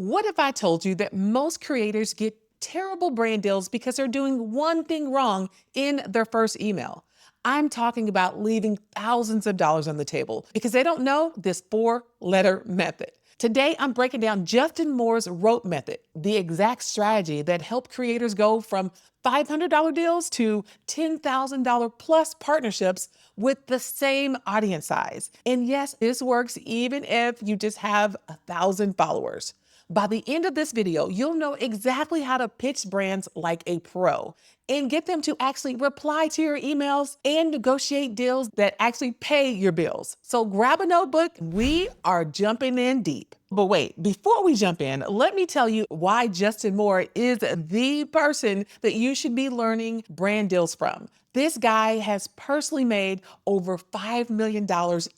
What if I told you that most creators get terrible brand deals because they're doing one thing wrong in their first email? I'm talking about leaving thousands of dollars on the table because they don't know this 4-letter method. Today, I'm breaking down Justin Moore's rope method, the exact strategy that helped creators go from $500 deals to $10,000 plus partnerships with the same audience size. And yes, this works even if you just have 1,000 followers. By the end of this video, you'll know exactly how to pitch brands like a pro and get them to actually reply to your emails and negotiate deals that actually pay your bills. So grab a notebook, we are jumping in deep. But wait, before we jump in, let me tell you why Justin Moore is the person that you should be learning brand deals from. This guy has personally made over $5 million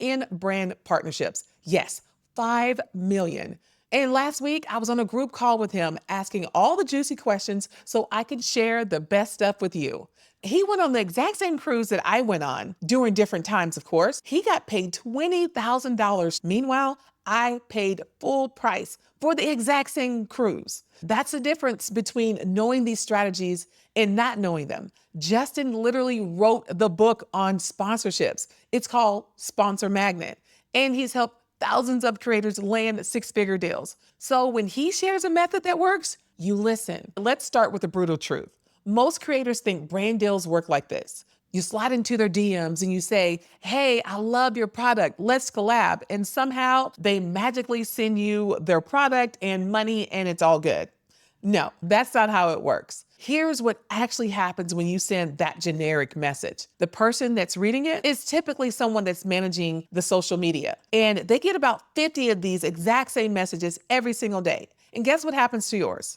in brand partnerships. Yes, $5 million. And last week, I was on a group call with him asking all the juicy questions so I could share the best stuff with you. He went on the exact same cruise that I went on during different times, of course. He got paid $20,000. Meanwhile, I paid full price for the exact same cruise. That's the difference between knowing these strategies and not knowing them. Justin literally wrote the book on sponsorships. It's called Sponsor Magnet, and he's helped thousands of creators land 6-figure deals. So when he shares a method that works, you listen. Let's start with the brutal truth. Most creators think brand deals work like this. You slide into their DMs and you say, hey, I love your product, let's collab. And somehow they magically send you their product and money and it's all good. No, that's not how it works. Here's what actually happens when you send that generic message. The person that's reading it is typically someone that's managing the social media, and they get about 50 of these exact same messages every single day. And guess what happens to yours?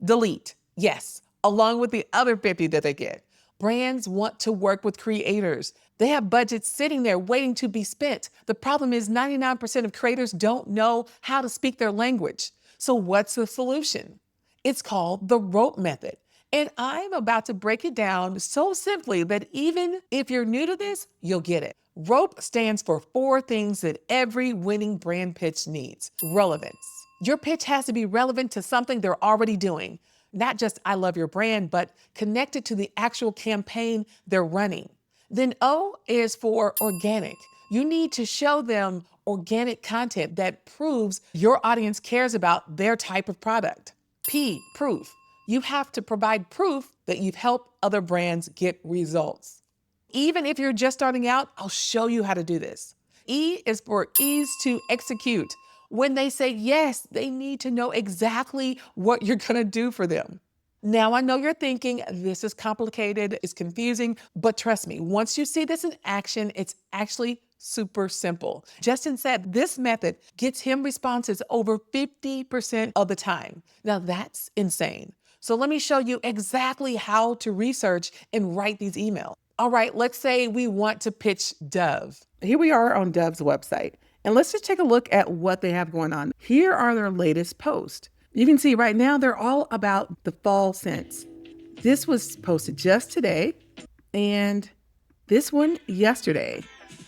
Delete. Yes, along with the other 50 that they get. Brands want to work with creators. They have budgets sitting there waiting to be spent. The problem is 99% of creators don't know how to speak their language. So what's the solution? It's called the rope method. And I'm about to break it down so simply that even if you're new to this, you'll get it. ROPE stands for 4 things that every winning brand pitch needs. Relevance. Your pitch has to be relevant to something they're already doing. Not just I love your brand, but connected to the actual campaign they're running. Then O is for organic. You need to show them organic content that proves your audience cares about their type of product. P, proof. You have to provide proof that you've helped other brands get results. Even if you're just starting out, I'll show you how to do this. E is for ease to execute. When they say yes, they need to know exactly what you're gonna do for them. Now, I know you're thinking, this is complicated, it's confusing, but trust me, once you see this in action, it's actually super simple. Justin said this method gets him responses over 50% of the time. Now that's insane. So let me show you exactly how to research and write these emails. All right, let's say we want to pitch Dove. Here we are on Dove's website, and let's just take a look at what they have going on. Here are their latest posts. You can see right now they're all about the fall scents. This was posted just today, and this one yesterday.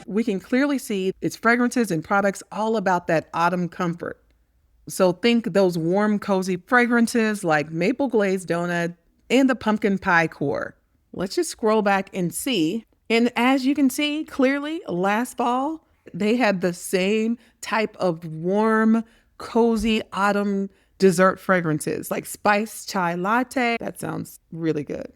We can clearly see its fragrances and products all about that autumn comfort. So think those warm, cozy fragrances like maple glazed donut and the pumpkin pie core. Let's just scroll back and see. And as you can see clearly, last fall, they had the same type of warm, cozy autumn dessert fragrances like spiced chai latte. That sounds really good.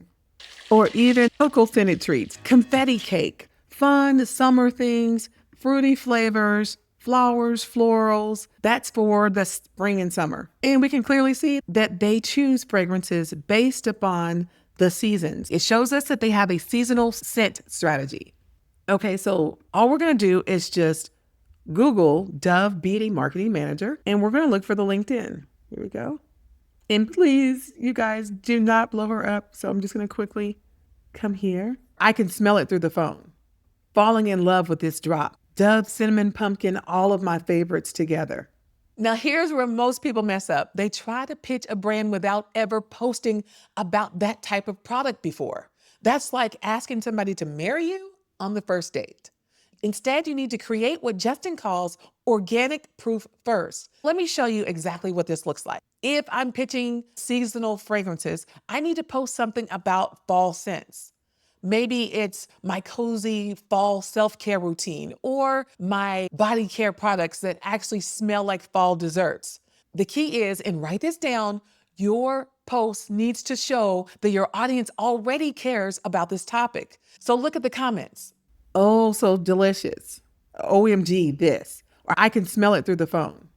Or even cocoa scented treats, confetti cake, fun summer things, fruity flavors, flowers, florals. That's for the spring and summer. And we can clearly see that they choose fragrances based upon the seasons. It shows us that they have a seasonal scent strategy. Okay, so all we're going to do is just Google Dove Beauty Marketing Manager, and we're going to look for the LinkedIn. Here we go. And please, you guys, do not blow her up. So I'm just going to quickly come here. I can smell it through the phone. Falling in love with this drop. Dove, cinnamon, pumpkin, all of my favorites together. Now here's where most people mess up. They try to pitch a brand without ever posting about that type of product before. That's like asking somebody to marry you on the first date. Instead, you need to create what Justin calls organic proof first. Let me show you exactly what this looks like. If I'm pitching seasonal fragrances, I need to post something about fall scents. Maybe it's my cozy fall self-care routine or my body care products that actually smell like fall desserts. The key is, and write this down, your post needs to show that your audience already cares about this topic. So look at the comments. Oh, so delicious. OMG, this. Or I can smell it through the phone.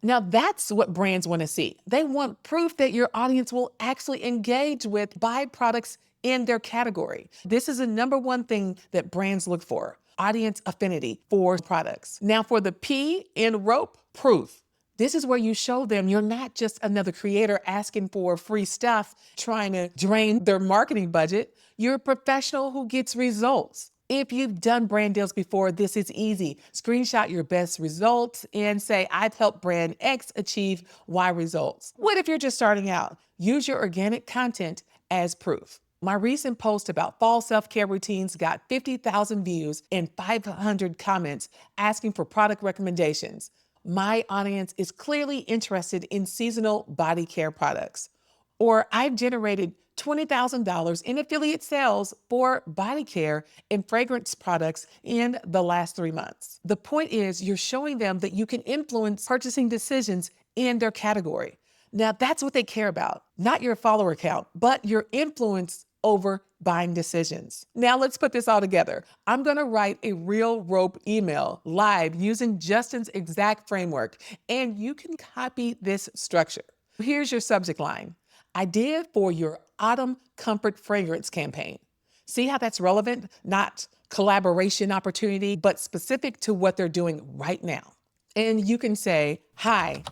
Now that's what brands want to see. They want proof that your audience will actually engage with buy products in their category. This is the number one thing that brands look for, audience affinity for products. Now for the P in rope, proof. This is where you show them you're not just another creator asking for free stuff, trying to drain their marketing budget. You're a professional who gets results. If you've done brand deals before, this is easy. Screenshot your best results and say, I've helped brand X achieve Y results. What if you're just starting out? Use your organic content as proof. My recent post about fall self-care routines got 50,000 views and 500 comments asking for product recommendations. My audience is clearly interested in seasonal body care products. Or I've generated $20,000 in affiliate sales for body care and fragrance products in the last 3 months. The point is, you're showing them that you can influence purchasing decisions in their category. Now, that's what they care about, not your follower count, but your influence over buying decisions. Now, let's put this all together. I'm going to write a real rope email live using Justin's exact framework, and you can copy this structure. Here's your subject line. Idea for your autumn comfort fragrance campaign. See how that's relevant? Not collaboration opportunity, but specific to what they're doing right now. And you can say, hi,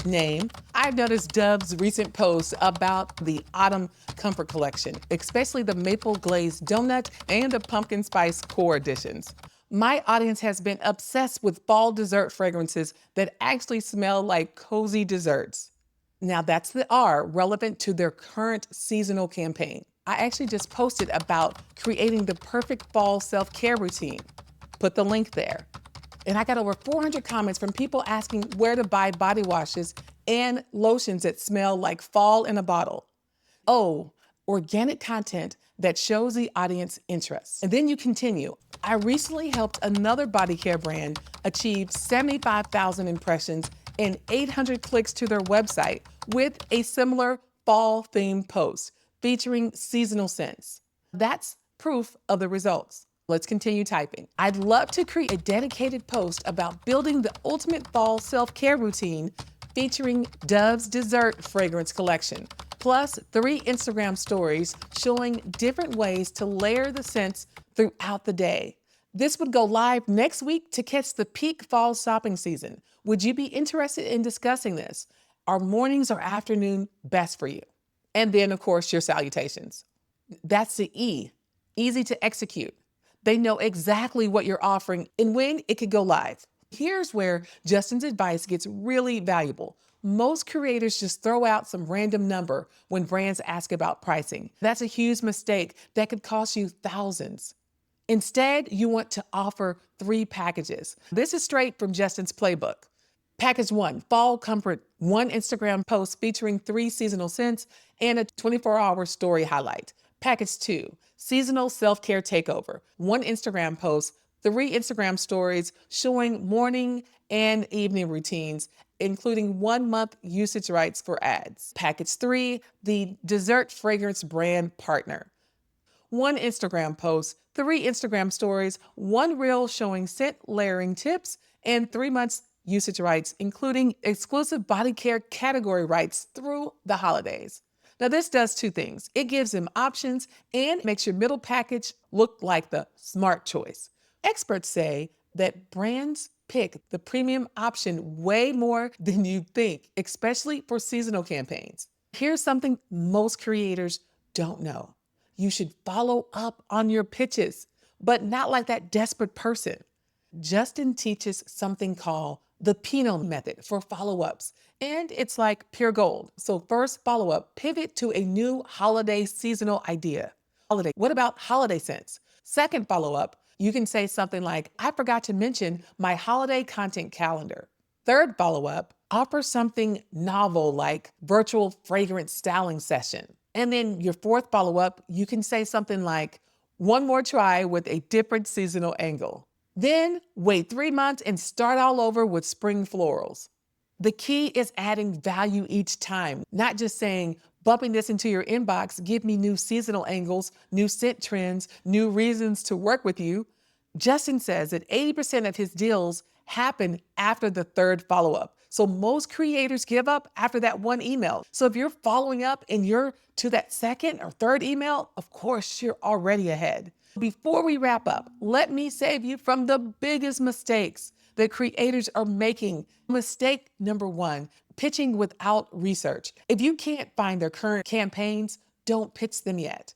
name. I've noticed Dove's recent posts about the autumn comfort collection, especially the maple glazed donut and the pumpkin spice core editions. My audience has been obsessed with fall dessert fragrances that actually smell like cozy desserts. Now that's the R, relevant to their current seasonal campaign. I actually just posted about creating the perfect fall self-care routine. Put the link there. And I got over 400 comments from people asking where to buy body washes and lotions that smell like fall in a bottle. O, organic content that shows the audience interest. And then you continue. I recently helped another body care brand achieve 75,000 impressions and 800 clicks to their website with a similar fall-themed post featuring seasonal scents. That's proof of the results. Let's continue typing. I'd love to create a dedicated post about building the ultimate fall self-care routine featuring Dove's dessert fragrance collection, plus 3 Instagram stories showing different ways to layer the scents throughout the day. This would go live next week to catch the peak fall shopping season. Would you be interested in discussing this? Are mornings or afternoon best for you? And then, of course, your salutations. That's the E, easy to execute. They know exactly what you're offering and when it could go live. Here's where Justin's advice gets really valuable. Most creators just throw out some random number when brands ask about pricing. That's a huge mistake that could cost you thousands. Instead, you want to offer 3 packages. This is straight from Justin's playbook. Package 1, fall comfort, 1 Instagram post featuring 3 seasonal scents and a 24-hour story highlight. Package 2, seasonal self-care takeover, 1 Instagram post, 3 Instagram stories showing morning and evening routines, including 1-month usage rights for ads. Package 3, the dessert fragrance brand partner. 1 Instagram post, 3 Instagram stories, 1 reel showing scent layering tips, and 3 months usage rights, including exclusive body care category rights through the holidays. Now this does 2 things. It gives them options and makes your middle package look like the smart choice. Experts say that brands pick the premium option way more than you think, especially for seasonal campaigns. Here's something most creators don't know. You should follow up on your pitches, but not like that desperate person. Justin teaches something called the Pinot method for follow-ups, and it's like pure gold. So first follow-up, pivot to a new holiday seasonal idea. What about holiday scents? Second follow-up, You can say something like, I forgot to mention my holiday content calendar. Third follow-up, offer something novel like virtual fragrance styling session. And then your fourth follow-up, you can say something like, one more try with a different seasonal angle. Then wait 3 months and start all over with spring florals. The key is adding value each time, not just saying, bumping this into your inbox, give me new seasonal angles, new scent trends, new reasons to work with you. Justin says that 80% of his deals happen after the third follow-up. So most creators give up after that one email. So if you're following up and you're to that second or third email, of course, you're already ahead. Before we wrap up, let me save you from the biggest mistakes that creators are making. Mistake number one, pitching without research. If you can't find their current campaigns, don't pitch them yet.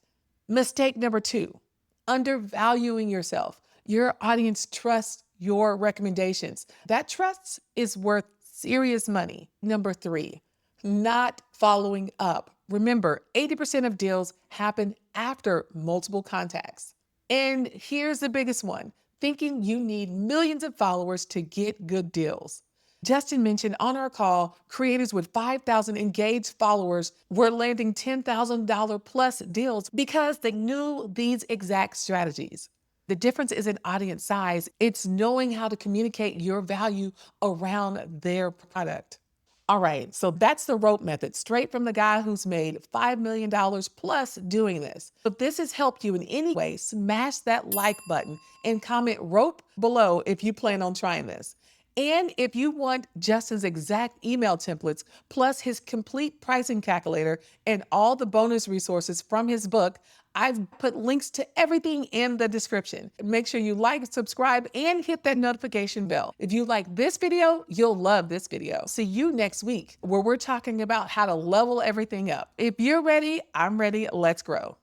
Mistake number two, undervaluing yourself. Your audience trusts your recommendations. That trust is worth serious money. Number three, not following up. Remember, 80% of deals happen after multiple contacts. And here's the biggest one, thinking you need millions of followers to get good deals. Justin mentioned on our call, creators with 5,000 engaged followers were landing $10,000 plus deals because they knew these exact strategies. The difference isn't audience size, it's knowing how to communicate your value around their product. All right, so that's the rope method, straight from the guy who's made $5 million plus doing this. If this has helped you in any way, smash that like button and comment rope below if you plan on trying this. And if you want Justin's exact email templates, plus his complete pricing calculator and all the bonus resources from his book, I've put links to everything in the description. Make sure you like, subscribe, and hit that notification bell. If you like this video, you'll love this video. See you next week, where we're talking about how to level everything up. If you're ready, I'm ready. Let's grow.